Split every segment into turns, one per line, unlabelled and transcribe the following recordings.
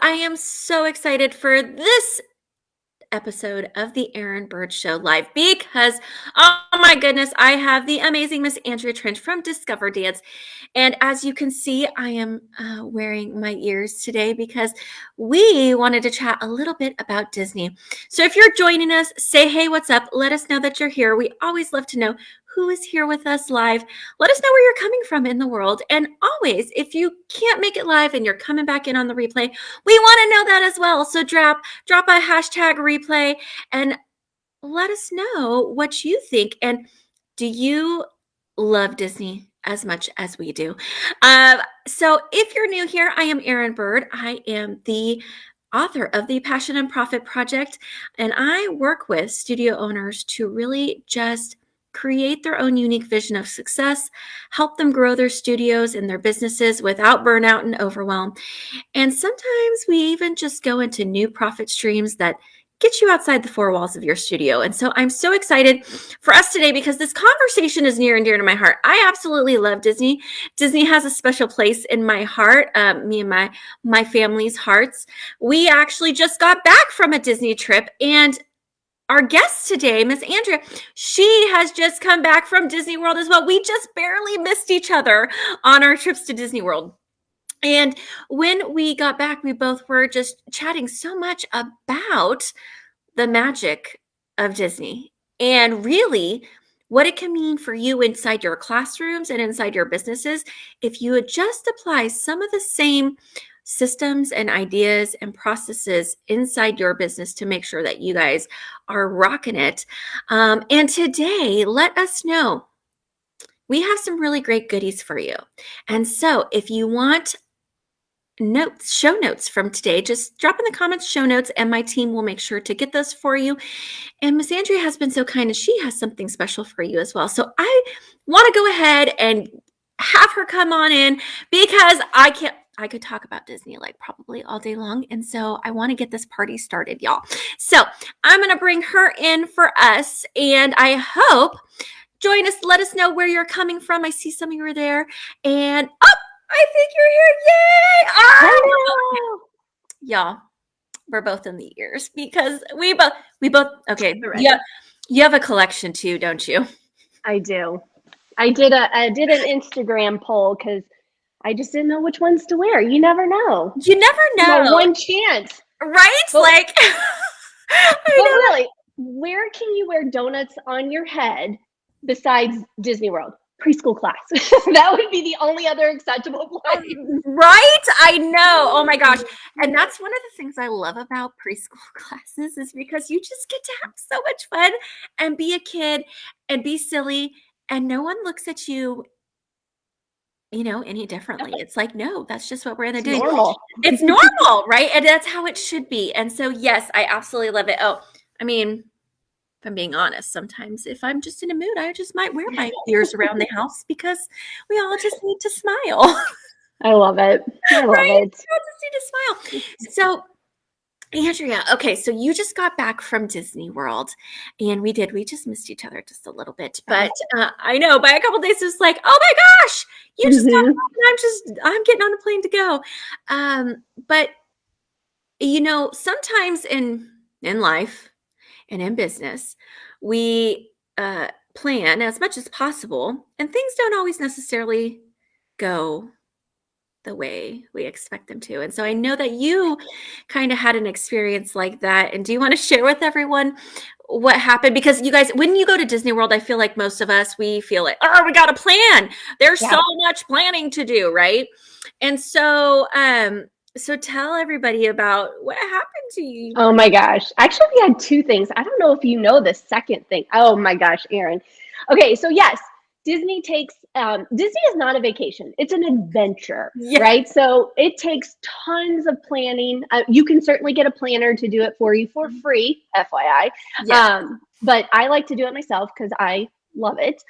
I am so excited for this episode of the Erin Burd Show live because, oh my goodness, I have the amazing Miss Andrea Trench from DiscoverDance. And as you can see, I am wearing my ears today because we wanted to chat a little bit about Disney. So if you're joining us, say, hey, what's up? Let us know that you're here. We always love to know who is here with us live. Let us know where you're coming from in the world. And always, if you can't make it live and you're coming back in on the replay, we want to know that as well. So drop a hashtag replay and let us know what you think. And do you love Disney as much as we do? So if you're new here, I am Erin Burd. I am the author of the Passion and Profit Project, and I work with studio owners to really just create their own unique vision of success, help them grow their studios and their businesses without burnout and overwhelm. And sometimes we even just go into new profit streams that get you outside the four walls of your studio. And so I'm so excited for us today because this conversation is near and dear to my heart. I absolutely love Disney. Disney has a special place in my heart, me and my family's hearts. We actually just got back from a Disney trip, and our guest today, Miss Andrea, she has just come back from Disney World as well. We just barely missed each other on our trips to Disney World. And when we got back, we both were just chatting so much about the magic of Disney and really what it can mean for you inside your classrooms and inside your businesses if you would just apply some of the same systems and ideas and processes inside your business to make sure that you guys are rocking it. And today, let us know. We have some really great goodies for you. And so if you want show notes from today, just drop in the comments show notes and my team will make sure to get those for you. And Miss Andrea has been so kind and she has something special for you as well. So I want to go ahead and have her come on in because I could talk about Disney like probably all day long. And so I want to get this party started, y'all. So I'm going to bring her in for us and I hope join us. Let us know where you're coming from. I see some of you are there and I think you're here. Yay! Oh! Y'all, we're both in the ears because we both okay. Yeah, you have a collection too, don't you?
I do. I did an Instagram poll because I just didn't know which ones to wear. You never know.
You never know.
One chance,
right? But
really, where can you wear donuts on your head besides Disney World? Preschool class. That would be the only other acceptable place.
Right? I know. Oh my gosh. And that's one of the things I love about preschool classes is because you just get to have so much fun and be a kid and be silly and no one looks at you, any differently. It's like, no, that's just what we're going to do.
Normal.
It's normal, right? And that's how it should be. And so, yes, I absolutely love it. Oh, I mean, if I'm being honest, sometimes if I'm just in a mood, I just might wear my ears around the house because we all just need to smile.
I love it. I love
right?
it.
We all just need to smile. So, Andrea, okay, so you just got back from Disney World, and we just missed each other just a little bit, but I know by a couple of days, it's like, oh my gosh, you just got back, I'm getting on a plane to go. But sometimes in life, and in business, we plan as much as possible, and things don't always necessarily go the way we expect them to. And so I know that you kind of had an experience like that. And do you want to share with everyone what happened? Because you guys, when you go to Disney World, I feel like most of us, we feel like, oh, we got a plan. There's so much planning to do, right? And so, so tell everybody about what happened to you.
Oh my gosh. Actually, we had two things. I don't know if you know the second thing. Oh my gosh, Erin. Okay, so yes, Disney is not a vacation. It's an adventure, right? So it takes tons of planning. You can certainly get a planner to do it for you for free, FYI. Yes. But I like to do it myself because I love it.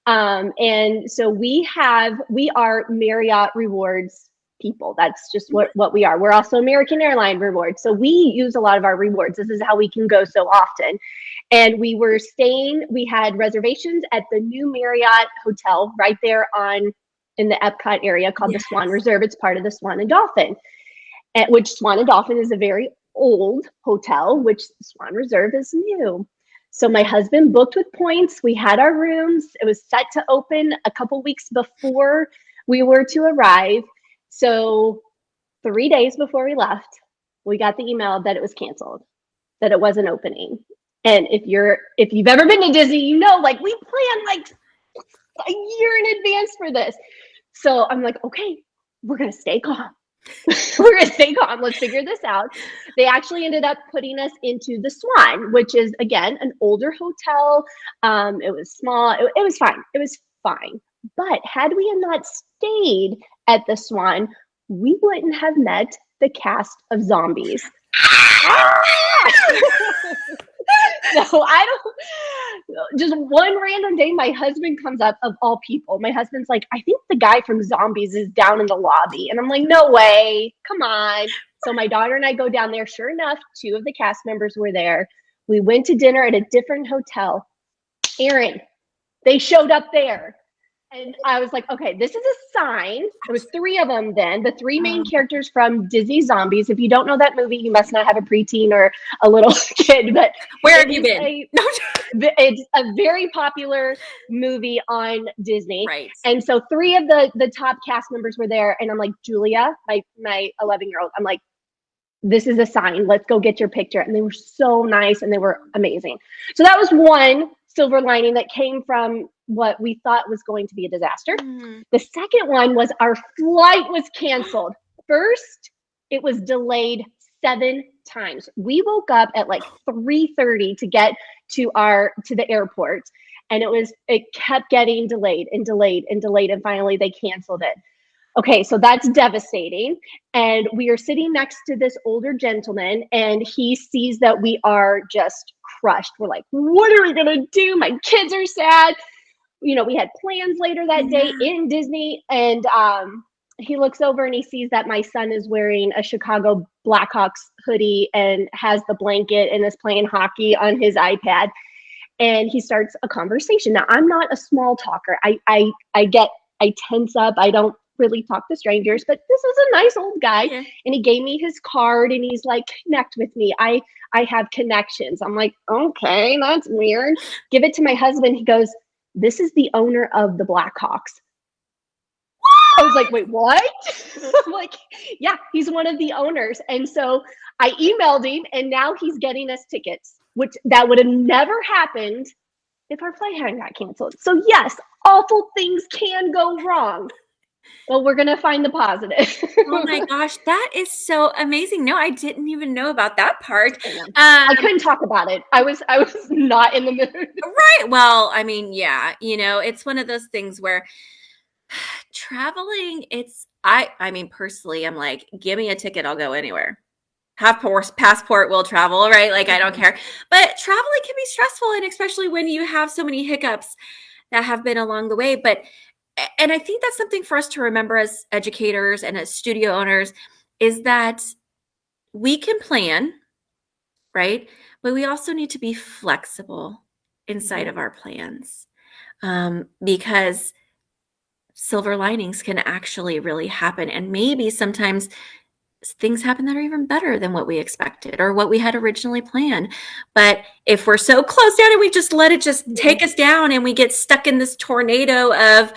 And so we are Marriott Rewards people. That's just what we are. We're also American Airline Rewards. So we use a lot of our rewards. This is how we can go so often. And we had reservations at the new Marriott Hotel right there in the Epcot area called the Swan Reserve. It's part of the Swan and Dolphin. which Swan and Dolphin is a very old hotel, which Swan Reserve is new. So my husband booked with points. We had our rooms. It was set to open a couple weeks before we were to arrive. So 3 days before we left, we got the email that it was canceled, that it wasn't opening. And if you've ever been to Disney, you know, like we plan like a year in advance for this. So I'm like, okay, we're going to stay calm. We're going to stay calm. Let's figure this out. They actually ended up putting us into the Swan, which is, again, an older hotel. It was small. It was fine. It was fine. But had we not stayed at the Swan, we wouldn't have met the cast of zombies. So just one random day, my husband comes up, of all people. My husband's like, I think the guy from Zombies is down in the lobby. And I'm like, no way. Come on. So my daughter and I go down there. Sure enough, 2 of the cast members were there. We went to dinner at a different hotel. Erin, they showed up there. And I was like, okay, this is a sign. There was 3 of them then, the 3 main characters from Disney Zombies. If you don't know that movie, you must not have a preteen or a little kid. But
where have you been?
It's a very popular movie on Disney.
Right.
And so 3 of the top cast members were there. And I'm like, Julia, my 11-year-old, I'm like, this is a sign. Let's go get your picture. And they were so nice and they were amazing. So that was one silver lining that came from what we thought was going to be a disaster. The second one was our flight was canceled. First, it was delayed 7 times. We woke up at like 3:30 to get to the airport, and it kept getting delayed and delayed and delayed, and finally they canceled it. Okay, so that's devastating. And we are sitting next to this older gentleman, and he sees that we are just crushed. We're like, what are we gonna do? My kids are sad. You know, we had plans later that day in Disney, and he looks over and he sees that my son is wearing a Chicago Blackhawks hoodie and has the blanket and is playing hockey on his iPad. And he starts a conversation. Now, I'm not a small talker. I tense up. I don't really talk to strangers, but this is a nice old guy. Yeah. And he gave me his card and he's like, connect with me. I have connections. I'm like, okay, that's weird. Give it to my husband. He goes, this is the owner of the Blackhawks. I was like, wait, what? I'm like, yeah, he's one of the owners. And so I emailed him, and now he's getting us tickets, which that would have never happened if our flight hadn't got canceled. So yes, awful things can go wrong. Well, we're going to find the positive.
Oh my gosh, that is so amazing. No, I didn't even know about that part.
I couldn't talk about it. I was not in the mood.
Right. Well, I mean, yeah, you know, it's one of those things where traveling, I mean, personally, I'm like, give me a ticket, I'll go anywhere. Have passport, will travel, right? Like, I don't care. But traveling can be stressful, and especially when you have so many hiccups that have been along the way. And I think that's something for us to remember as educators and as studio owners, is that we can plan, right? But we also need to be flexible inside of our plans, because silver linings can actually really happen. And maybe sometimes things happen that are even better than what we expected or what we had originally planned. But if we're so close down and we just let it just take us down, and we get stuck in this tornado of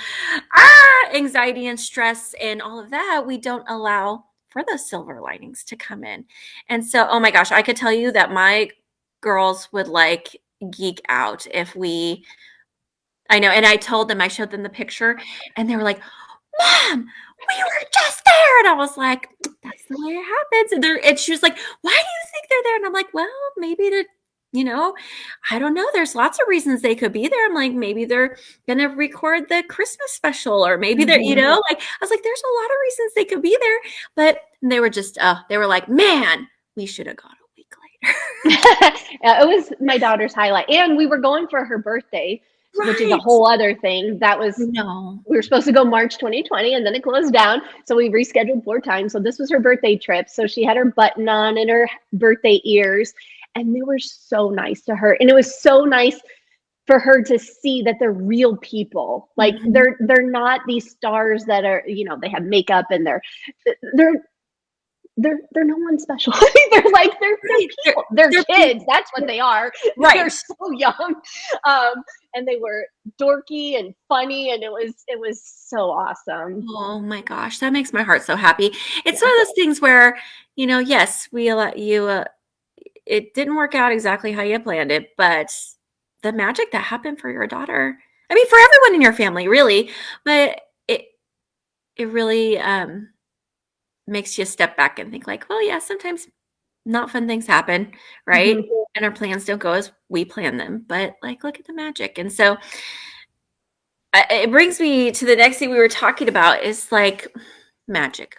anxiety and stress and all of that, we don't allow for those silver linings to come in. And so, oh my gosh, I could tell you that my girls would like geek out if I know. And I showed them the picture, and they were like, Mom, we were just there. And I was like, that's the way it happens. And she was like, why do you think they're there? And I'm like, well, maybe I don't know. There's lots of reasons they could be there. I'm like, maybe they're going to record the Christmas special, or maybe they're, like, I was like, there's a lot of reasons they could be there. But they were just, they were like, man, we should have gone a week later.
Yeah, it was my daughter's highlight. And we were going for her birthday. Right. Which is a whole other thing. We were supposed to go March 2020, and then it closed down. So we rescheduled 4 times. So this was her birthday trip. So she had her button on and her birthday ears, and they were so nice to her. And it was so nice for her to see that they're real people. Like they're not these stars that are, they have makeup and they're they're no one special. they're people. They're kids. That's what they are.
Right.
They're so young. And they were dorky and funny, and it was so awesome.
Oh my gosh, that makes my heart so happy. It's one of those things where, yes, we let you, it didn't work out exactly how you planned it, but the magic that happened for your daughter, I mean, for everyone in your family, really, but it really makes you step back and think like, well, yeah, sometimes not fun things happen, right?
Mm-hmm.
And our plans don't go as we plan them, but like, look at the magic. And so it brings me to the next thing we were talking about is like magic.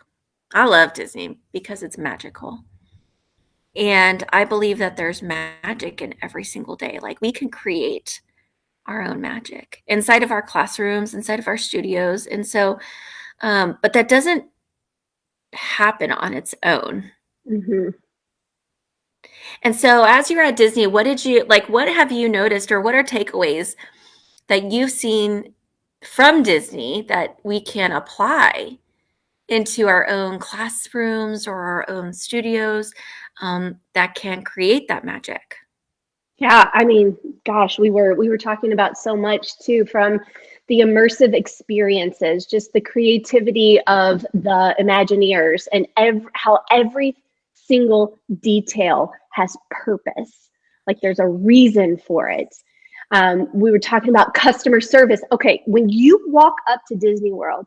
I love Disney because it's magical. And I believe that there's magic in every single day. Like we can create our own magic inside of our classrooms, inside of our studios. And so, but that doesn't happen on its own.
Mm-hmm.
And so as you're at Disney, what have you noticed or what are takeaways that you've seen from Disney that we can apply into our own classrooms or our own studios that can create that magic?
Yeah, I mean, gosh, we were talking about so much too, from the immersive experiences, just the creativity of the Imagineers, and how every single detail has purpose. Like there's a reason for it. We were talking about customer service. Okay, when you walk up to Disney World,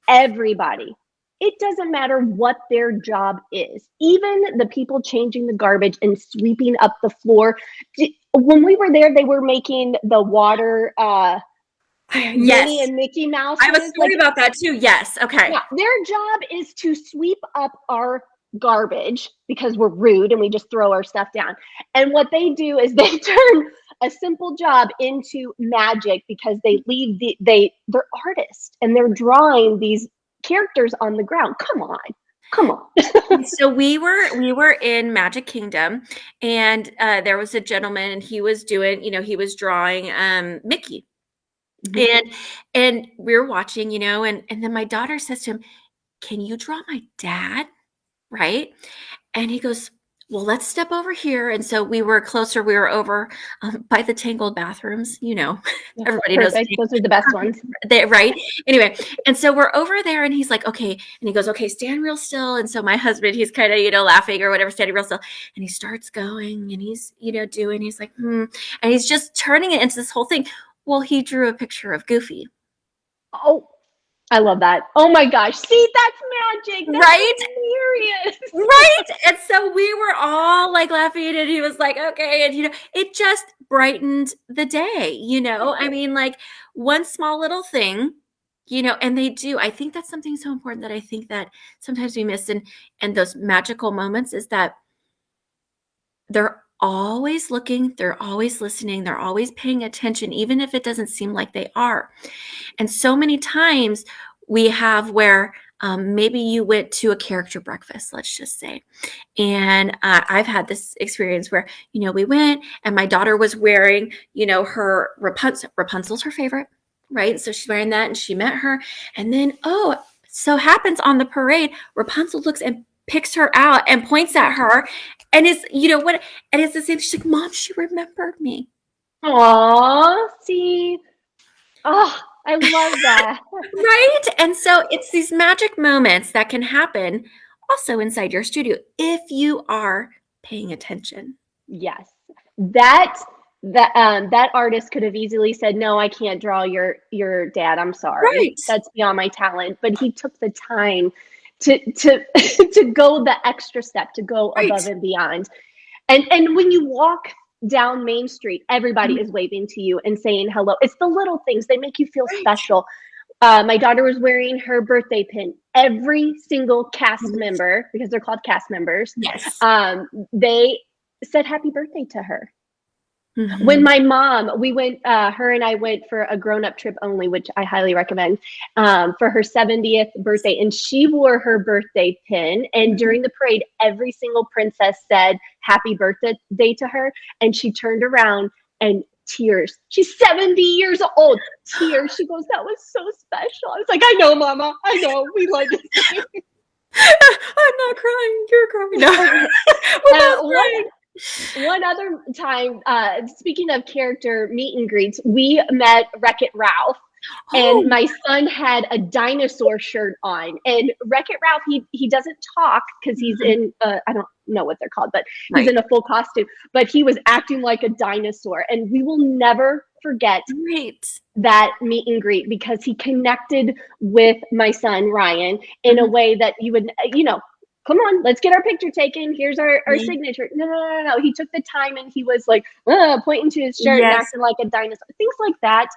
everybody, it doesn't matter what their job is, even the people changing the garbage and sweeping up the floor. When we were there, they were making the water Minnie and Mickey Mouse.
I have a story about that too. Yes. Okay.
Yeah, their job is to sweep up our garbage because we're rude and we just throw our stuff down. And what they do is they turn a simple job into magic because they're artists and they're drawing these characters on the ground. Come on.
So we were in Magic Kingdom, and there was a gentleman, and he was drawing Mickey. Mm-hmm. And we were watching, and then my daughter says to him, "Can you draw my dad?" Right? And he goes, "Well, let's step over here." And so we were closer. We were over by the Tangled bathrooms. Everybody knows
those are the best ones.
Right? Anyway, and so we're over there, and he's like, "Okay." And he goes, "Okay, stand real still." And so my husband, he's kind of, laughing or whatever, standing real still. And he starts going, and he's, he's like, And he's just turning it into this whole thing. Well, he drew a picture of Goofy.
Oh, I love that. Oh my gosh. See, that's magic. That's
right?
Hilarious.
Right? And so we were all like laughing, and he was like, okay. And, it just brightened the day, I mean, like one small little thing, and they do. I think that's something so important that I think that sometimes we miss and those magical moments is that they're always looking, they're always listening, they're always paying attention, even if it doesn't seem like they are. And so many times we have where maybe you went to a character breakfast, let's just say. And I've had this experience where, we went and my daughter was wearing, her Rapunzel's her favorite, right? So she's wearing that and she met her. And then, so happens on the parade, Rapunzel looks and picks her out and points at her. And it's, and it's the same. She's like, "Mom, she remembered me."
Aw, see? Oh, I love that.
Right? And so it's these magic moments that can happen also inside your studio if you are paying attention.
Yes. That artist could have easily said, "No, I can't draw your dad. I'm sorry.
Right.
That's beyond my talent." But he took the time to go the extra step, to go above and beyond. And when you walk down Main Street, everybody is waving to you and saying hello. It's the little things. They make you feel special. My daughter was wearing her birthday pin. Every single cast member, because they're called cast members,
yes,
they said happy birthday to her.
Mm-hmm.
When my mom, we went, her and I went for a grown-up trip only, which I highly recommend, for her 70th birthday. And she wore her birthday pin. And during the parade, every single princess said happy birthday to her. And she turned around and tears. She's 70 years old. Tears. She goes, "That was so special." I was like, "I know, Mama. I know. We love it."
I'm not crying. You're cry. No.
One other time, speaking of character meet and greets, we met Wreck-It Ralph. And my son had a dinosaur shirt on. And Wreck-It Ralph, he doesn't talk because he's in, I don't know what they're called, but he's in a full costume. But he was acting like a dinosaur. And we will never forget that meet and greet because he connected with my son, Ryan, in a way that you would, come on, let's get our picture taken. Here's our signature. No. He took the time and he was like pointing to his shirt and acting like a dinosaur. Things like that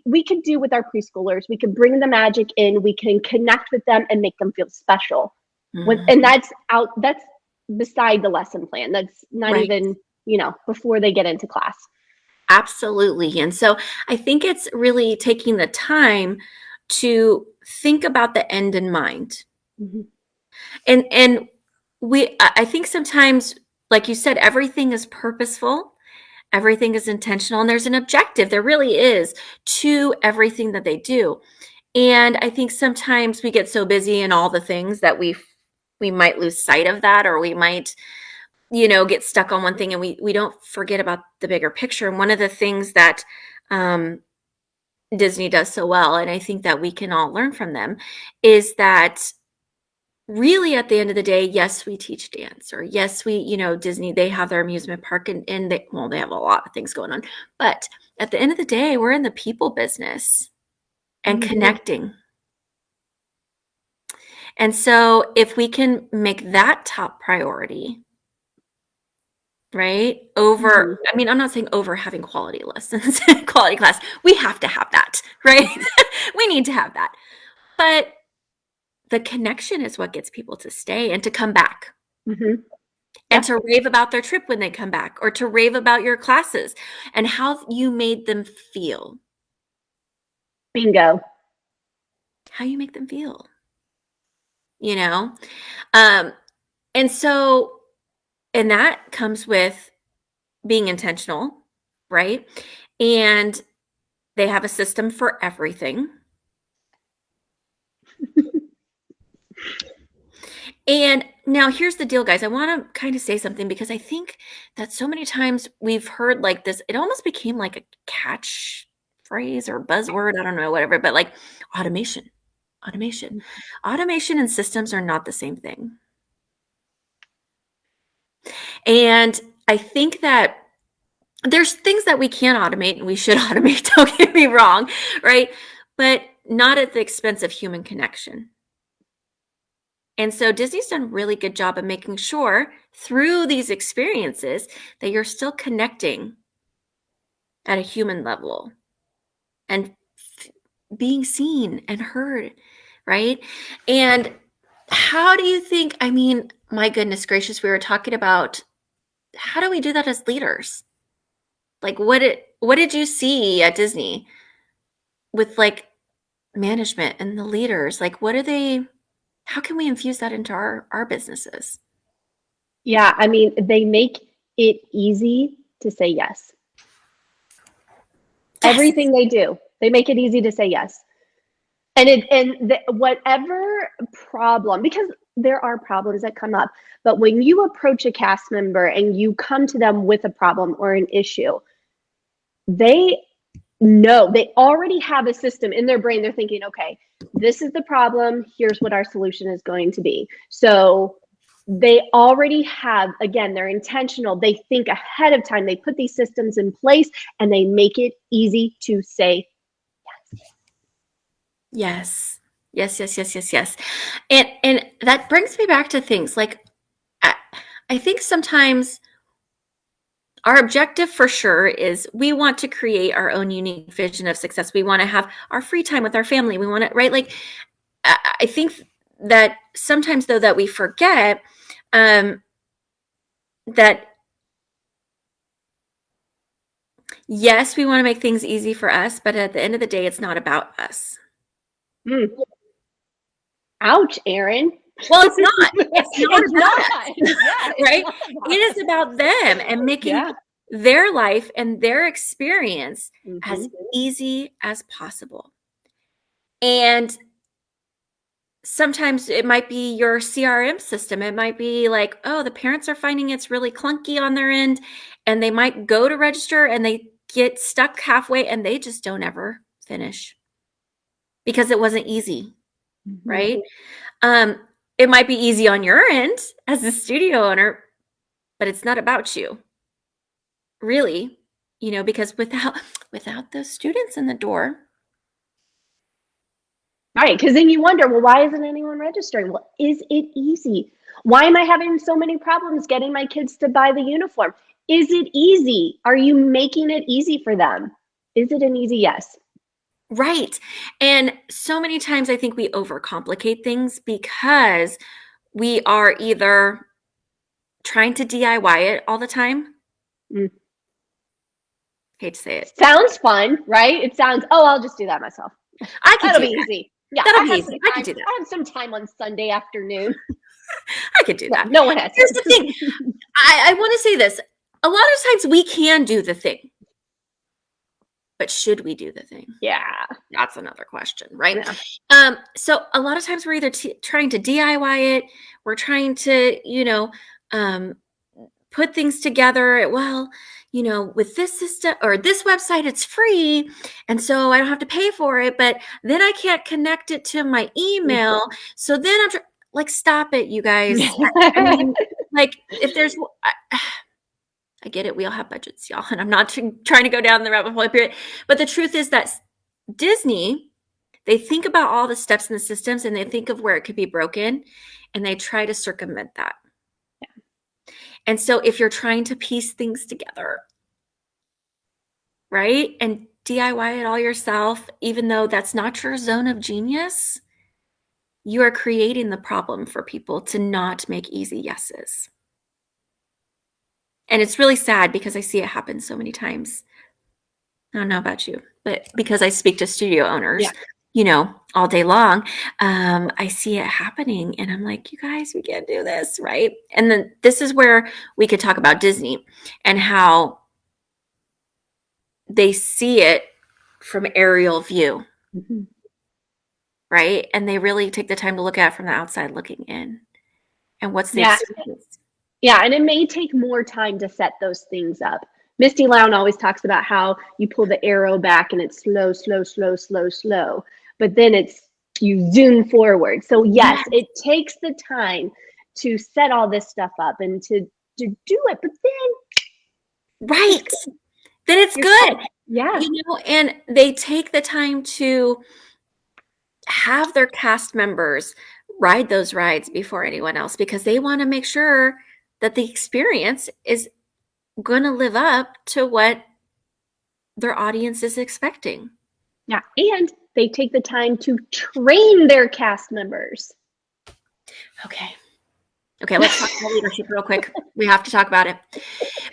we could do with our preschoolers. We can bring the magic in. We can connect with them and make them feel special. And that's beside the lesson plan. That's not even, before they get into class.
Absolutely. And so I think it's really taking the time to think about the end in mind. And I think sometimes, like you said, everything is purposeful. Everything is intentional, and there's an objective. There really is to everything that they do. And I think sometimes we get so busy in all the things that we might lose sight of that, or we might, get stuck on one thing and we don't forget about the bigger picture. And one of the things that Disney does so well, and I think that we can all learn from them, is that really at the end of the day, yes, we teach dance, or yes, we, Disney, they have their amusement park and they have a lot of things going on. But at the end of the day, we're in the people business and connecting. And so if we can make that top priority, right? Over, I mean, I'm not saying over having quality lessons, quality class, we have to have that, right? We need to have that. But the connection is what gets people to stay and to come back and to rave about their trip when they come back, or to rave about your classes and how you made them feel.
Bingo.
How you make them feel, and so, and that comes with being intentional, right? And they have a system for everything. And now here's the deal, guys. I want to kind of say something because I think that so many times we've heard like this, it almost became like a catchphrase or buzzword. I don't know, whatever, but like automation and systems are not the same thing. And I think that there's things that we can automate and we should automate. Don't get me wrong, right? But not at the expense of human connection. And so Disney's done a really good job of making sure through these experiences that you're still connecting at a human level and being seen and heard, right? And how do you think, I mean, my goodness gracious, we were talking about how do we do that as leaders? Like what did you see at Disney with like management and the leaders? Like how can we infuse that into our businesses?
Yeah, I mean, they make it easy to say yes. Everything they do, they make it easy to say yes. And whatever problem, because there are problems that come up, but when you approach a cast member and you come to them with a problem or an issue, they know, they already have a system in their brain. They're thinking, okay, this is the problem. Here's what our solution is going to be. So they already have, again, they're intentional. They think ahead of time. They put these systems in place and they make it easy to say
yes. Yes. And that brings me back to things like, I think sometimes our objective for sure is we want to create our own unique vision of success. We want to have our free time with our family. We want to, right? Like, I think that sometimes though that we forget that yes, we want to make things easy for us, but at the end of the day, it's not about us.
Ouch, Erin.
Well, it's not. It's not. Yeah, right? It is about them and making their life and their experience as easy as possible. And sometimes it might be your CRM system. It might be like, oh, the parents are finding it's really clunky on their end, and they might go to register and they get stuck halfway and they just don't ever finish because it wasn't easy, right? It might be easy on your end as a studio owner, but it's not about you, really, because without those students in the door.
Right, because then you wonder, well, why isn't anyone registering? Well, is it easy? Why am I having so many problems getting my kids to buy the uniform? Is it easy? Are you making it easy for them? Is it an easy yes?
Right. And so many times I think we overcomplicate things because we are either trying to DIY it all the time. Hate to say it.
Sounds fun, right? It sounds, oh, I'll just do that myself. That'll be easy. Yeah,
that'll be easy. I can do that.
I have some time on Sunday afternoon.
I could do that.
No one has.
Here's the thing. I want to say this. A lot of times we can do the thing. But should we do the thing?
Yeah.
That's another question, right? Yeah. So a lot of times we're either trying to DIY it, we're trying to, put things together. Well, with this system or this website, it's free. And so I don't have to pay for it, but then I can't connect it to my email. So then I'm like, stop it, you guys. I mean, like if there's... I get it. We all have budgets, y'all. And I'm not trying to go down the rabbit hole period. But the truth is that Disney, they think about all the steps in the systems and they think of where it could be broken and they try to circumvent that. Yeah. And so if you're trying to piece things together, right, and DIY it all yourself, even though that's not your zone of genius, you are creating the problem for people to not make easy yeses. And it's really sad because I see it happen so many times. I don't know about you, but because I speak to studio owners, all day long, I see it happening. And I'm like, you guys, we can't do this, right? And then this is where we could talk about Disney and how they see it from aerial view, right? And they really take the time to look at it from the outside looking in. And what's the experience?
Yeah, and it may take more time to set those things up. Misty Lown always talks about how you pull the arrow back and it's slow, slow, slow, slow, slow. But then you zoom forward. So yes, it takes the time to set all this stuff up and to do it. But then
then it's good.
Yeah.
And they take the time to have their cast members ride those rides before anyone else because they want to make sure that the experience is going to live up to what their audience is expecting.
Yeah, and they take the time to train their cast members.
Okay, let's talk about leadership real quick. We have to talk about it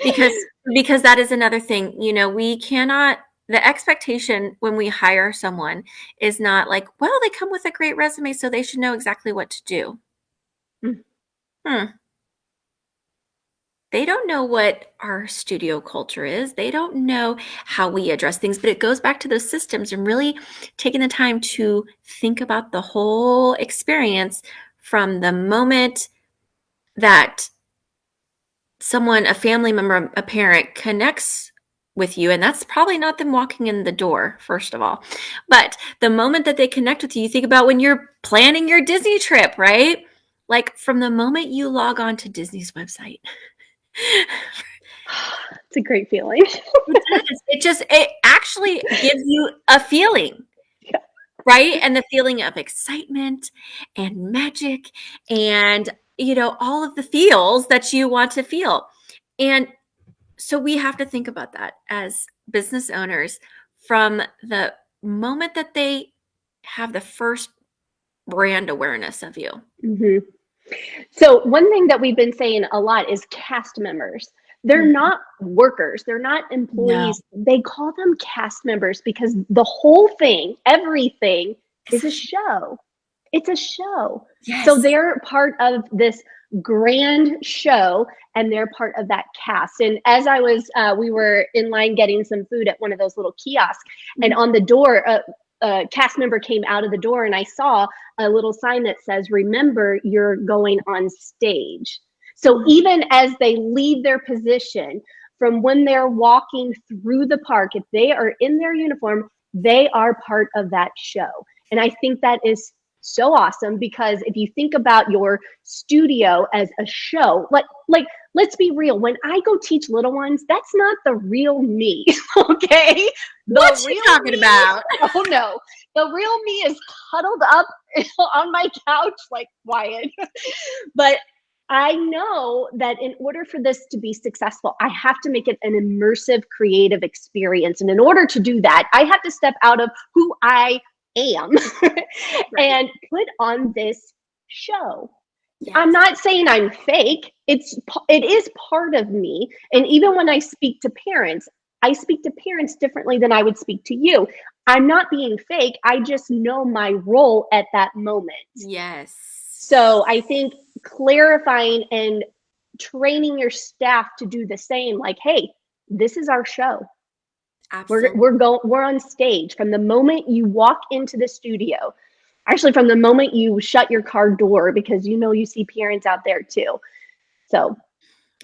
because that is another thing. We cannot, the expectation when we hire someone is not like, well, they come with a great resume, so they should know exactly what to do. They don't know what our studio culture is. They don't know how we address things, but it goes back to those systems and really taking the time to think about the whole experience from the moment that someone, a family member, a parent connects with you. And that's probably not them walking in the door, first of all. But the moment that they connect with you, you think about when you're planning your Disney trip, right? Like from the moment you log on to Disney's website.
It's a great feeling.
It actually gives you a feeling, right? And the feeling of excitement and magic and, all of the feels that you want to feel. And so we have to think about that as business owners from the moment that they have the first brand awareness of you.
So one thing that we've been saying a lot is cast members. They're not workers. They're not employees. No. They call them cast members because the whole thing, everything is a show. It's a show. Yes. So they're part of this grand show and they're part of that cast. And as we were in line getting some food at one of those little kiosks and on the door, cast member came out of the door, and I saw a little sign that says, "Remember, you're going on stage." So even as they leave their position, from when they're walking through the park, if they are in their uniform, they are part of that show. And I think that is so awesome, because if you think about your studio as a show, like let's be real, when I go teach little ones, that's not the real me. Okay,
What's she talking about?
Oh no, the real me is cuddled up on my couch like Wyatt. But I know that in order for this to be successful, I have to make it an immersive, creative experience. And in order to do that, I have to step out of who I am and put on this show. Yes. I'm not saying I'm fake. It is part of me. And even when I speak to parents, I speak to parents differently than I would speak to you. I'm not being fake. I just know my role at that moment.
Yes.
So I think clarifying and training your staff to do the same, like, hey, this is our show. Absolutely. We're on stage from the moment you walk into the studio. Actually, from the moment you shut your car door, because you see parents out there too. So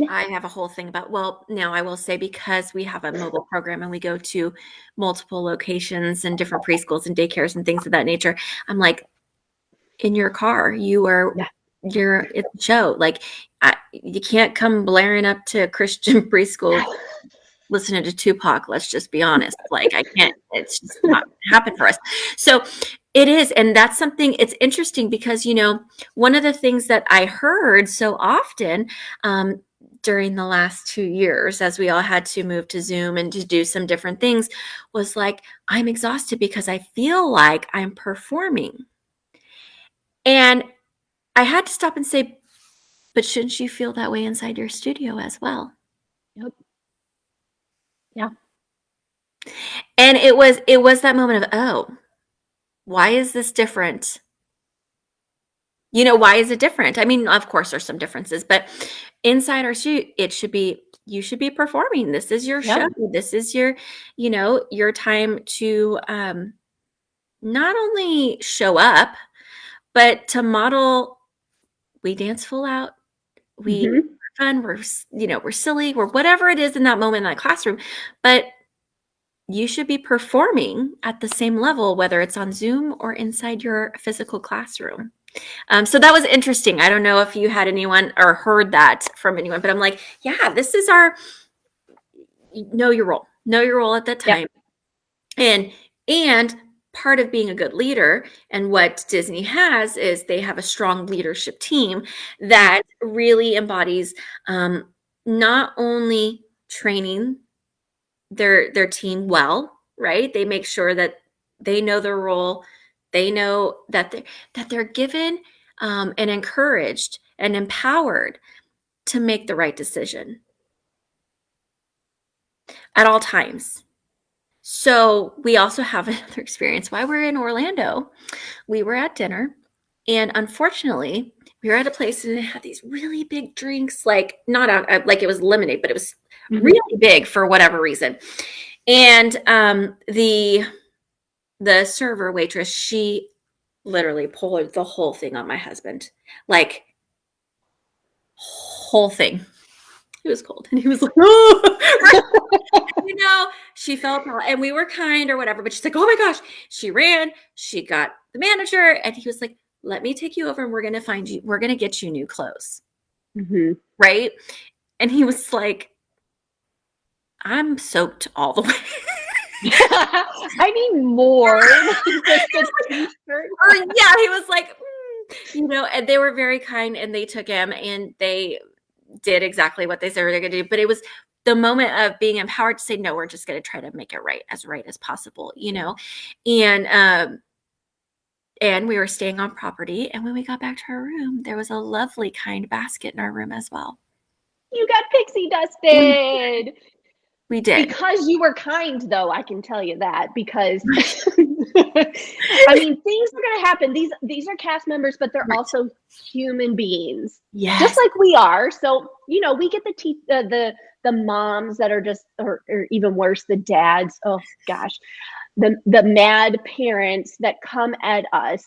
I have a whole thing about, well, now I will say, because we have a mobile program and we go to multiple locations and different preschools and daycares and things of that nature, I'm like, in your car, you're it's a show. Like, you can't come blaring up to a Christian preschool listening to Tupac. Let's just be honest. Like, I can't, it's just not happen for us. So it is. And that's something, it's interesting because, one of the things that I heard so often, during the last 2 years, as we all had to move to Zoom and to do some different things, was like, I'm exhausted because I feel like I'm performing. And I had to stop and say, but shouldn't you feel that way inside your studio as well?
Yep. Yeah.
And it was that moment of, oh, why is this different? Why is it different? I mean, of course there's some differences, but inside our studio, you should be performing. This is your show. This is your, your time to not only show up, but to model. We dance full out. We're fun. We're silly. We're whatever it is in that moment in that classroom. But you should be performing at the same level, whether it's on Zoom or inside your physical classroom. So that was interesting. I don't know if you had anyone or heard that from anyone, but I'm like, yeah, this is our know your role at that time. Yep. And part of being a good leader, and what Disney has, is they have a strong leadership team that really embodies not only training their team well, right? They make sure that they know their role. They know that they're given and encouraged and empowered to make the right decision at all times. So we also have another experience. While we're in Orlando, we were at dinner, and unfortunately, we were at a place and it had these really big drinks, like not out, like it was lemonade, but it was really big for whatever reason. And the server waitress, she literally poured the whole thing on my husband, like whole thing. It was cold, and he was like, oh. She felt, and we were kind or whatever, but she's like, oh my gosh. She ran, she got the manager, and he was like, let me take you over and we're going to get you new clothes. Right. And he was like, I'm soaked all the way.
I need more.
He was like, and they were very kind, and they took him and they did exactly what they said they were going to do. But it was the moment of being empowered to say, no, we're just going to try to make it right as possible, and we were staying on property. And when we got back to our room, there was a lovely, kind basket in our room as well.
You got pixie dusted.
We did.
Because you were kind, though, I can tell you that, because I mean, things are going to happen. These are cast members, but they're
Right.
also human beings,
Yes.
just like we are. So, we get the moms that are just, or even worse, the dads. Oh gosh, the mad parents that come at us,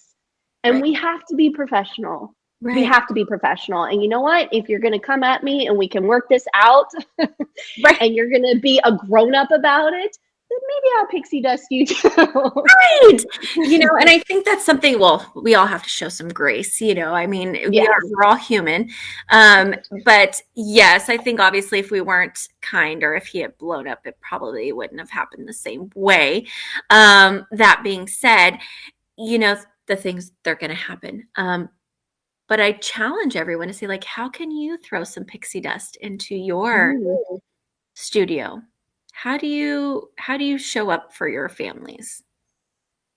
and
Right.
we have to be professional. We
Right.
have to be professional. And you know what? If you're going to come at me and we can work this out,
Right.
and you're going to be a grown up about it, then maybe I'll pixie dust you too.
Right. And I think that's something, well, we all have to show some grace, I mean,
Yes.
we're all human. But yes, I think obviously if we weren't kind or if he had blown up, it probably wouldn't have happened the same way. That being said, the things they're going to happen. But I challenge everyone to say, like, how can you throw some pixie dust into your studio? How do you show up for your families,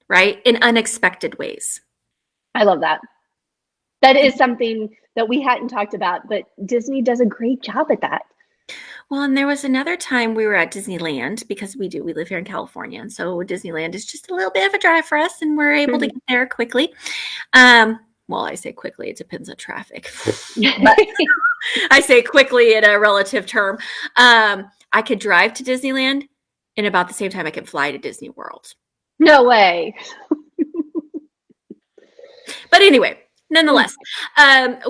right? In unexpected ways.
I love that. That is something that we hadn't talked about, but Disney does a great job at that.
Well, and there was another time we were at Disneyland because we live here in California. And so Disneyland is just a little bit of a drive for us and we're able to get there quickly. Well, I say quickly, it depends on traffic. But I say quickly in a relative term. I could drive to Disneyland in about the same time I can fly to Disney World.
No way.
But anyway, nonetheless,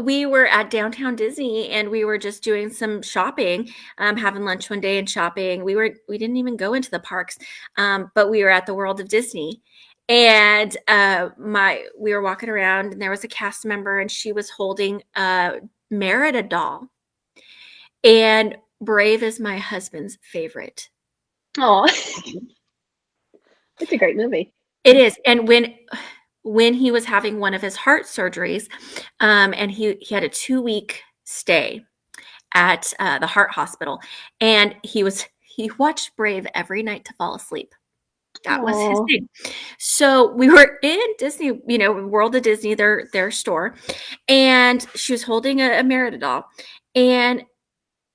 we were at downtown Disney and we were just doing some shopping, having lunch one day and shopping. We didn't even go into the parks, but we were at the World of Disney. And we were walking around and there was a cast member and she was holding a Merida doll. And Brave is my husband's favorite.
Oh, it's a great movie.
It is. And when he was having one of his heart surgeries, and he had a 2-week stay at the heart hospital, and he watched Brave every night to fall asleep. That was his thing. So we were in Disney, World of Disney, their store, and she was holding a Merida doll, and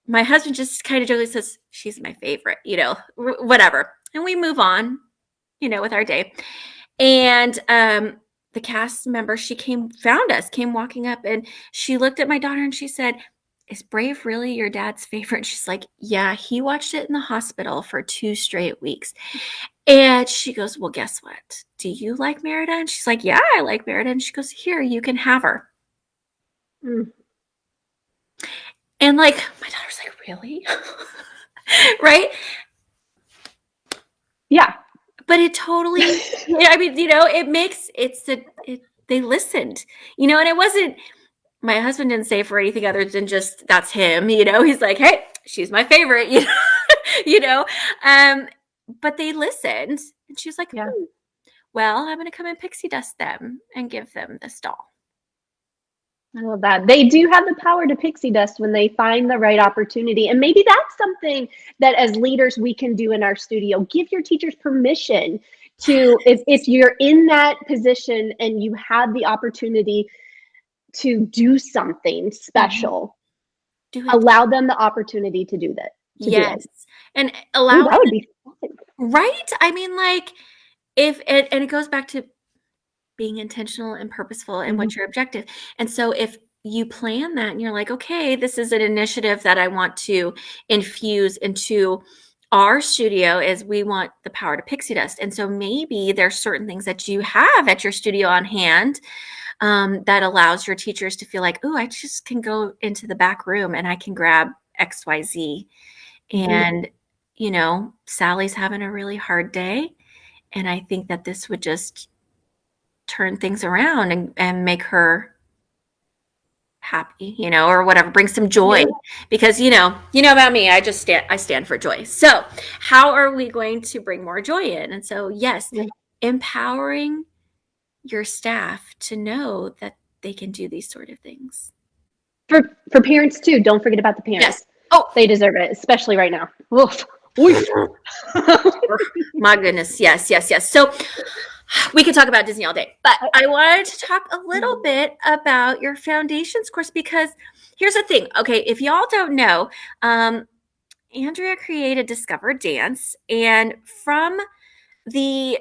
my husband just kind of jokingly says, "She's my favorite," whatever, and we move on, with our day. And the cast member, she came walking up, and she looked at my daughter and she said, "Is Brave really your dad's favorite?" And she's like, "Yeah, he watched it in the hospital for 2 straight weeks." And she goes, "Well, guess what? Do you like Merida?" And she's like, "Yeah, I like Merida." And she goes, "Here, you can have her." And like, my daughter's like, "Really?" Right?
Yeah.
But it totally, I mean, they listened, and it wasn't, my husband didn't say for anything other than just, that's him, he's like, "Hey, she's my favorite," but they listened and she was like,
Yeah.
"Well, I'm going to come and pixie dust them and give them this doll."
I love that. They do have the power to pixie dust when they find the right opportunity. And maybe that's something that as leaders we can do in our studio. Give your teachers permission to, if you're in that position and you have the opportunity to do something special, allow them the opportunity to do that.
Yes. And
That
allow,
would be fun.
right? I mean, like, and it goes back to being intentional and purposeful and what's your objective. And so if you plan that and you're like, okay, this is an initiative that I want to infuse into our studio, is we want the power to pixie dust. And so maybe there's certain things that you have at your studio on hand that allows your teachers to feel like, oh, I just can go into the back room and I can grab XYZ. And, Sally's having a really hard day. And I think that this would just turn things around and make her happy, or whatever, bring some joy, because about me, I stand for joy. So how are we going to bring more joy in? And so, yes, empowering your staff to know that they can do these sort of things.
For parents too, don't forget about the parents.
Yes. Oh,
they deserve it, especially right now. Oof.
My goodness. Yes. So we could talk about Disney all day, but I wanted to talk a little bit about your foundations course, because here's the thing. Okay. If y'all don't know, Andrea created DiscoverDance, and from the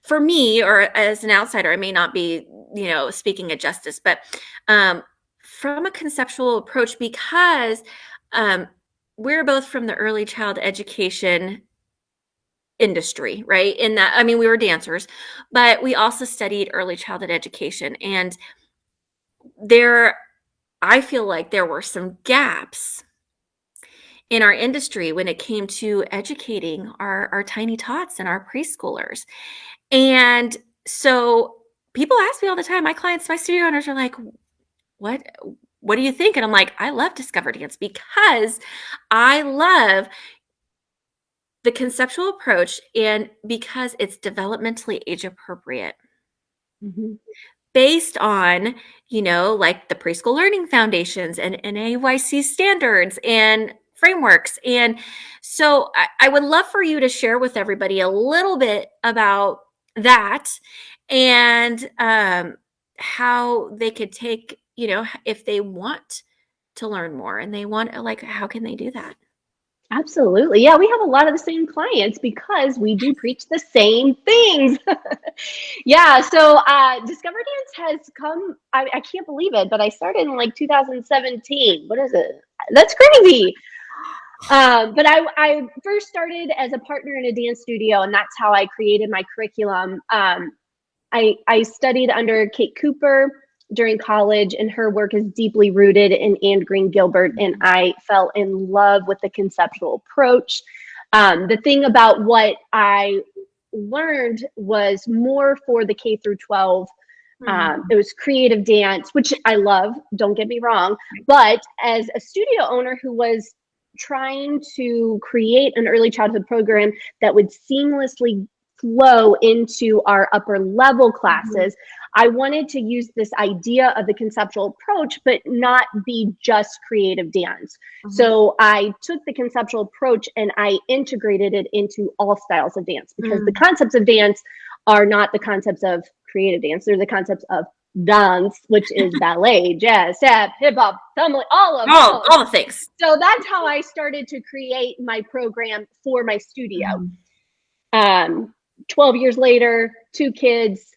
for me, or as an outsider, I may not be, speaking it justice, but from a conceptual approach, because we're both from the early child education industry, right? In that, I mean, we were dancers, but we also studied early childhood education. And I feel like there were some gaps in our industry when it came to educating our tiny tots and our preschoolers. And so people ask me all the time, my clients, my studio owners are like, what do you think? And I'm like, I love DiscoverDance because I love the conceptual approach and because it's developmentally age appropriate.
Mm-hmm.
Based on, like the preschool learning foundations and NAYC standards and frameworks. And so I would love for you to share with everybody a little bit about that and how they could take, if they want to learn more and they want, like, how can they do that?
Absolutely. Yeah, we have a lot of the same clients because we do preach the same things. Yeah, so DiscoverDance has come, I can't believe it, but I started in like 2017. What is it? That's crazy. But I first started as a partner in a dance studio, and that's how I created my curriculum. I studied under Kate Cooper during college, and her work is deeply rooted in Anne Green Gilbert, and I fell in love with the conceptual approach. The thing about what I learned was more for the K through 12. It was creative dance, which I love, don't get me wrong, but as a studio owner who was trying to create an early childhood program that would seamlessly flow into our upper level classes, I wanted to use this idea of the conceptual approach, but not be just creative dance. So I took the conceptual approach and I integrated it into all styles of dance, because the concepts of dance are not the concepts of creative dance. They're the concepts of dance, which is ballet, jazz, tap, hip hop, tumbling, all
the things.
So that's how I started to create my program for my studio. 12 years later, 2 kids,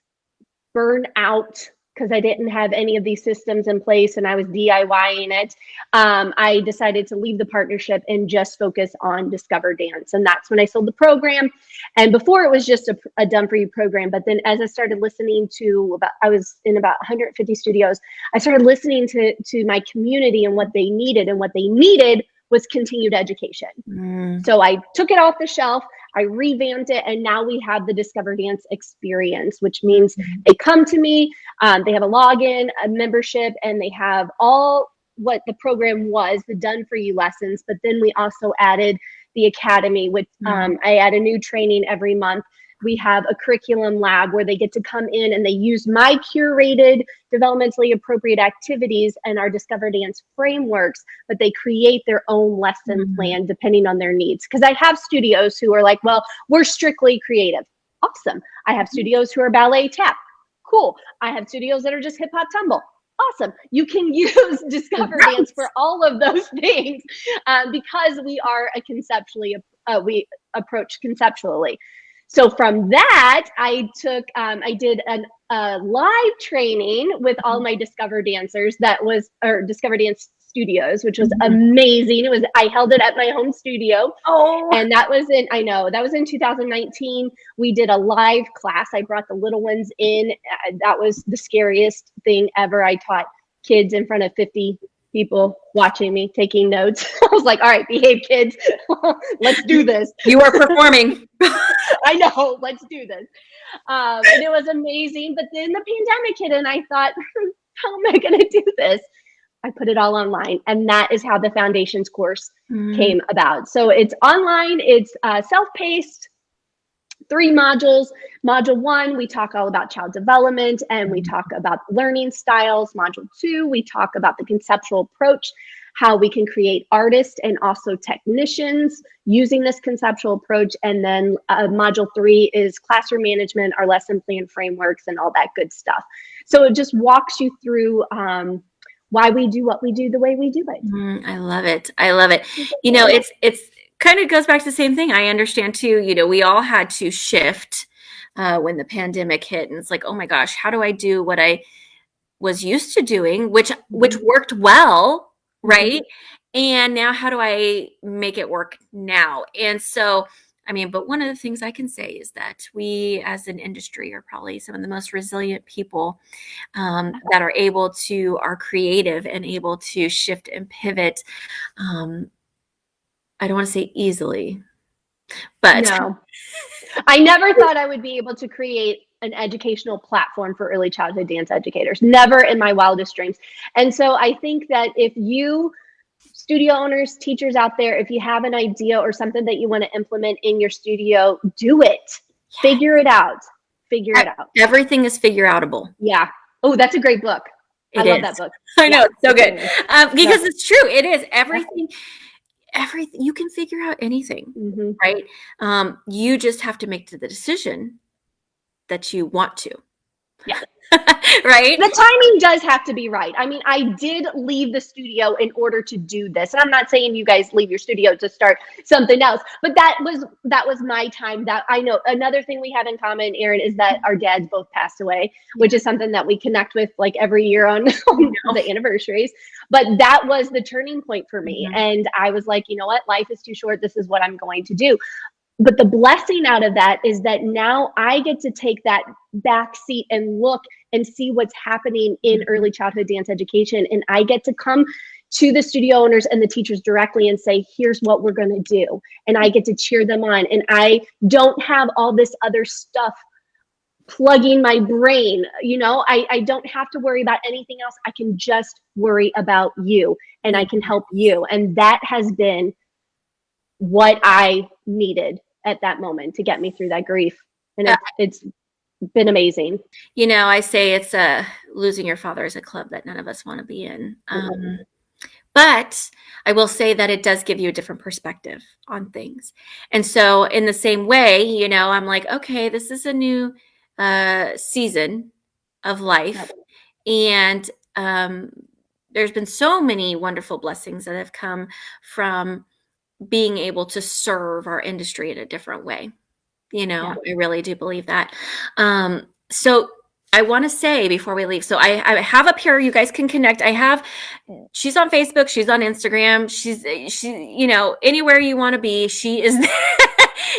burned out because I didn't have any of these systems in place and I was DIYing it. I decided to leave the partnership and just focus on DiscoverDance. And that's when I sold the program. And before it was just a done for you program. But then as I started listening to I was in about 150 studios, I started listening to my community and what they needed. And what they needed was continued education. So I took it off the shelf. I revamped it, and now we have the DiscoverDance experience, which means they come to me, they have a login, a membership, and they have all what the program was, the done for you lessons. But then we also added the academy, which I add a new training every month. We have a curriculum lab where they get to come in and they use my curated, developmentally appropriate activities and our DiscoverDance frameworks, but they create their own lesson plan depending on their needs. Because I have studios who are like, well, we're strictly creative. Awesome. I have studios who are ballet tap. Cool. I have studios that are just hip hop tumble. Awesome. You can use DiscoverDance for all of those things because we are we approach conceptually. So from that, I did a live training with all my Discover Dancers DiscoverDance studios, which was amazing. I held it at my home studio. And that was in 2019. We did a live class. I brought the little ones in. That was the scariest thing ever. I taught kids in front of 50 people watching me, taking notes. I was like, all right, behave, kids. Let's do this.
You are performing.
I know, let's do this. And it was amazing. But then the pandemic hit and I thought, how am I going to do this? I put it all online. And that is how the foundations course came about. So it's online, it's self-paced, 3 modules. Module 1, we talk all about child development and we talk about learning styles. Module 2, we talk about the conceptual approach, how we can create artists and also technicians using this conceptual approach. And then module 3 is classroom management, our lesson plan frameworks and all that good stuff. So it just walks you through why we do what we do the way we do it.
I love it. I love it. It's kind of goes back to the same thing. I understand too, we all had to shift when the pandemic hit, and it's like, oh my gosh, how do I do what I was used to doing, which worked well, right? And now how do I make it work now? And so, I mean, but one of the things I can say is that we as an industry are probably some of the most resilient people that are creative and able to shift and pivot. I don't want to say easily, but
no, I never thought I would be able to create an educational platform for early childhood dance educators. Never in my wildest dreams. And so I think that if you studio owners, teachers out there, if you have an idea or something that you want to implement in your studio, do it. Yeah. Figure it out. Figure it out.
Everything is figure outable.
Yeah. Oh, that's a great book. I love that book.
I know, it's so good. Because it's true. It is everything. Everything you can figure out anything, right? You just have to make the decision that you want to.
Yeah.
Right?
The timing does have to be right. I mean, I did leave the studio in order to do this. And I'm not saying you guys leave your studio to start something else, but that was my time. That I know. Another thing we have in common, Erin, is that our dads both passed away, which is something that we connect with like every year on the anniversaries. But that was the turning point for me. And I was like, you know what? Life is too short. This is what I'm going to do. But the blessing out of that is that now I get to take that back seat and look and see what's happening in early childhood dance education. And I get to come to the studio owners and the teachers directly and say, here's what we're going to do. And I get to cheer them on. And I don't have all this other stuff plugging my brain. You know, I don't have to worry about anything else. I can just worry about you and I can help you. And that has been what I needed at that moment to get me through that grief. And it's been amazing.
You know, I say it's losing your father is a club that none of us want to be in. But I will say that it does give you a different perspective on things. And so in the same way, you know, I'm like, okay, this is a new season of life. And there's been so many wonderful blessings that have come from being able to serve our industry in a different way. You know, I really do believe that. So I want to say before we leave, so I have up here, you guys can connect. She's on Facebook, she's on Instagram, she, you know, anywhere you want to be, she is there.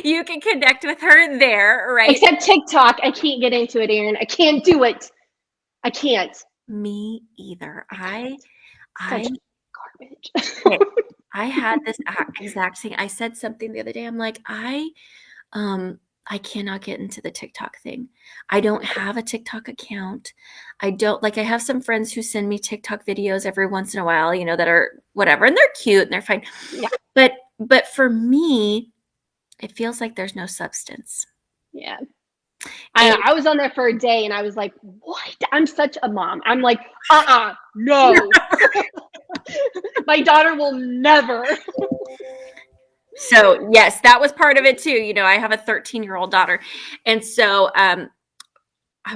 You can connect with her there, right?
Except TikTok. I can't get into it, Erin. I can't do it. I can't.
Me either. I
garbage.
I had this exact thing. I said something the other day. I'm like, I cannot get into the TikTok thing. I don't have a TikTok account. I have some friends who send me TikTok videos every once in a while, you know, that are whatever, and they're cute and they're fine. Yeah. But for me, it feels like there's no substance.
Yeah. I was on there for a day and I was like, what? I'm such a mom. I'm like, no. My daughter will never.
So yes, that was part of it too. You know, I have a 13-year-old daughter. And so I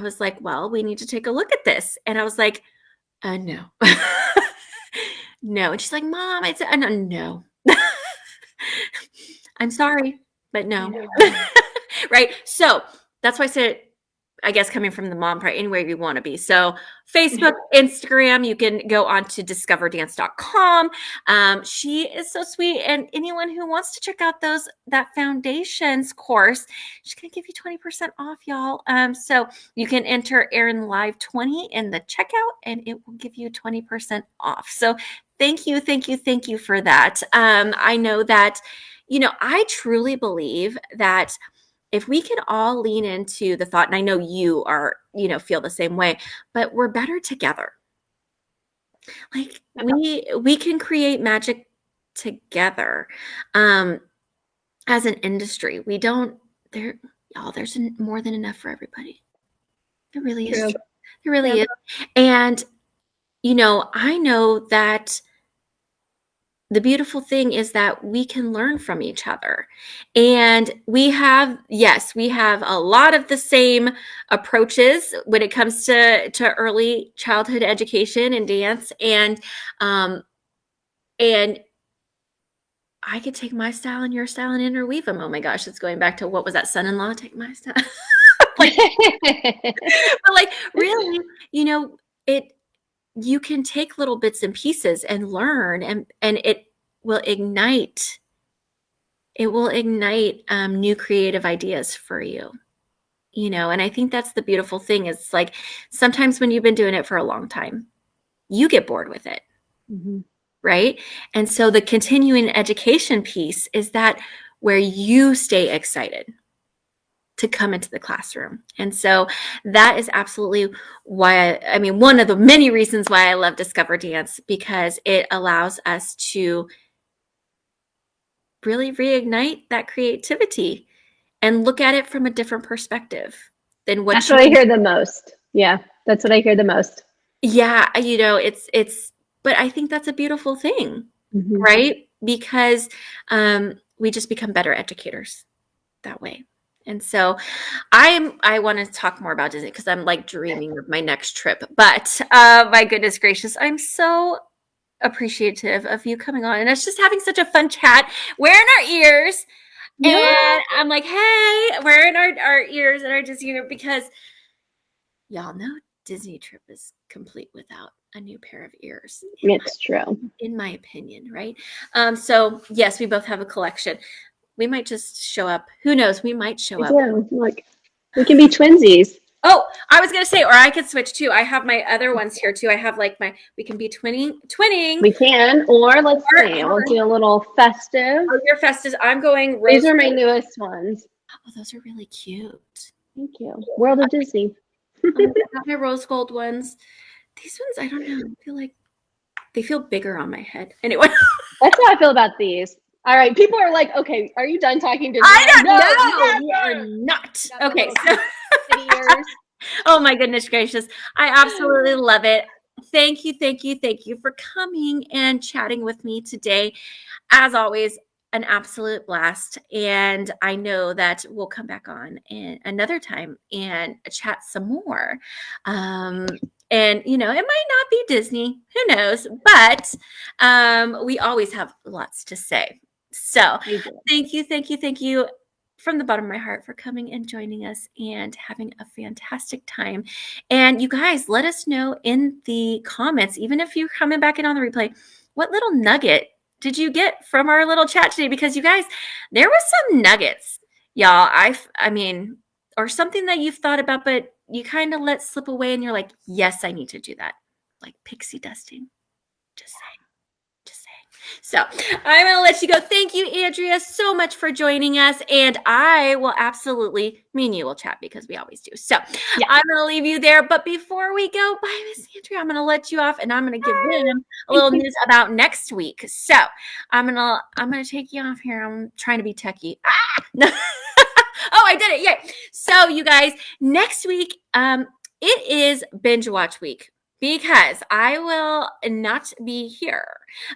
was like, well, we need to take a look at this. And I was like, no. No. And she's like, Mom, I said, no. I'm sorry, but no. Right. So that's why I said, I guess coming from the mom part, anywhere you want to be. So Facebook, Instagram, you can go on to discoverdance.com. She is so sweet. And anyone who wants to check out that foundations course, she's going to give you 20% off, y'all. So you can enter Erin Live 20 in the checkout and it will give you 20% off. So thank you for that. I know that, you know, I truly believe that if we can all lean into the thought, and I know you are, you know, feel the same way, but we're better together. Like we can create magic together. As an industry, there's more than enough for everybody. It really is. It really is. And, you know, I know that the beautiful thing is that we can learn from each other. And we have a lot of the same approaches when it comes to early childhood education and dance. And I could take my style and your style and interweave them. Oh my gosh, it's going back to what was that, son-in-law? Take my style. But like really, you know, you can take little bits and pieces and learn, and will ignite new creative ideas for you. You know, and I think that's the beautiful thing is like sometimes when you've been doing it for a long time, you get bored with it.
Mm-hmm.
Right? And so the continuing education piece is that where you stay excited to come into the classroom. And so that is absolutely why, I mean, one of the many reasons why I love DiscoverDance, because it allows us to really reignite that creativity and look at it from a different perspective than what
That's what I hear the most. Yeah, that's what I hear the most.
Yeah, you know, but I think that's a beautiful thing,
Mm-hmm.
right? Because we just become better educators that way. And so I want to talk more about Disney because I'm like dreaming of my next trip. But my goodness gracious, I'm so appreciative of you coming on and us just having such a fun chat. We're in our ears.
Yeah.
And I'm like, hey, we're in our ears and our Disney because y'all know Disney trip is complete without a new pair of ears.
It's true.
In my opinion, right? So yes, we both have a collection. We might just show up. Who knows? We might show up.
Yeah, like we can be twinsies.
Oh, I was gonna say, or I could switch too. I have my other ones here too. I have like we can be twinning.
We can, or let's see, we'll do a little festive.
Oh, your festive. I'm going
rose. These are my newest ones.
Oh, those are really cute.
Thank you. World of Disney.
I got my rose gold ones. These ones, I don't know. I feel like they feel bigger on my head. Anyway.
That's how I feel about these. All right. People are like, okay, are you done talking to me?
I don't know. You are not. Okay. So. Oh my goodness gracious. I absolutely love it. Thank you for coming and chatting with me today. As always, an absolute blast. And I know that we'll come back on another time and chat some more. And, you know, it might not be Disney, who knows, but we always have lots to say. So thank you from the bottom of my heart for coming and joining us and having a fantastic time. And you guys, let us know in the comments, even if you're coming back in on the replay, what little nugget did you get from our little chat today? Because you guys, there was some nuggets, y'all. I mean, or something that you've thought about, but you kind of let slip away and you're like, yes, I need to do that. Like pixie dusting. Just saying. So I'm going to let you go. Thank you, Andrea, so much for joining us. And I will absolutely, me and you will chat because we always do. So yeah. I'm going to leave you there. But before we go, bye, Miss Andrea. I'm going to let you off and I'm going to give them a little news about next week. So I'm going to take you off here. I'm trying to be techie. No. Oh, I did it. Yay. So you guys, next week, it is binge watch week. Because I will not be here.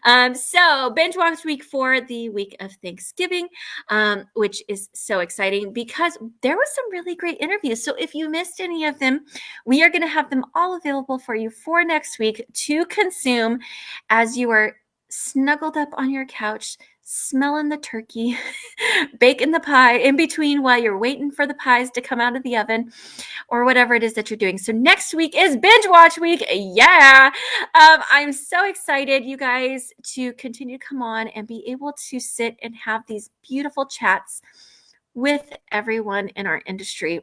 So binge watch week for the week of Thanksgiving, which is so exciting because there was some really great interviews. So if you missed any of them, we are going to have them all available for you for next week to consume as you are snuggled up on your couch, smelling the turkey, baking the pie in between while you're waiting for the pies to come out of the oven or whatever it is that you're doing. So next week is binge watch week. Yeah. I'm so excited, you guys, to continue to come on and be able to sit and have these beautiful chats with everyone in our industry.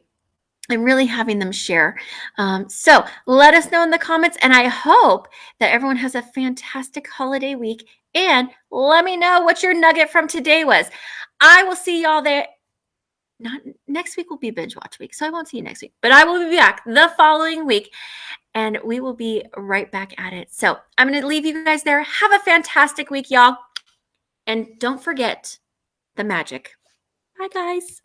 I'm really having them share. So let us know in the comments. And I hope that everyone has a fantastic holiday week. And let me know what your nugget from today was. I will see y'all there. Not next week will be binge watch week. So I won't see you next week. But I will be back the following week. And we will be right back at it. So I'm going to leave you guys there. Have a fantastic week, y'all. And don't forget the magic. Bye, guys.